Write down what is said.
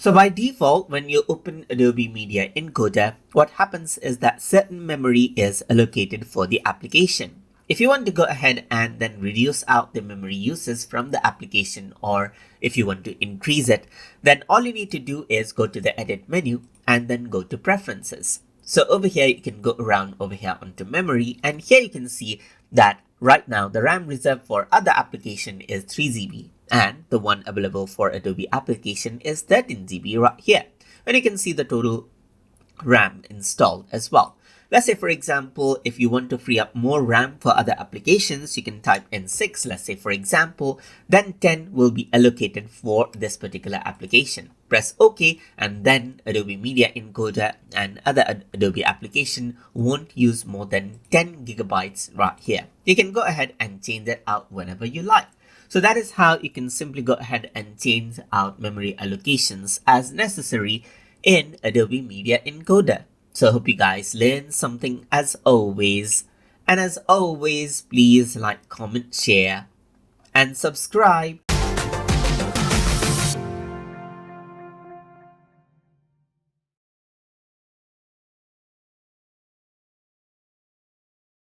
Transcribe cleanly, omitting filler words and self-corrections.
So by default, when you open Adobe Media Encoder, what happens is that certain memory is allocated for the application. If you want to go ahead and then reduce out the memory uses from the application, or if you want to increase it, then all you need to do is go to the edit menu and then go to preferences. So over here, you can go around over here onto memory, and here you can see that right now the RAM reserved for other application is 3 GB. And the one available for Adobe application is 13 GB right here. And you can see the total RAM installed as well. Let's say, for example, if you want to free up more RAM for other applications, you can type in 6, let's say, for example, then 10 will be allocated for this particular application. Press OK, and then Adobe Media Encoder and other Adobe application won't use more than 10 gigabytes right here. You can go ahead and change that out whenever you like. So that is how you can simply go ahead and change out memory allocations as necessary in Adobe Media Encoder. So I hope you guys learned something as always. And as always, please like, comment, share, and subscribe.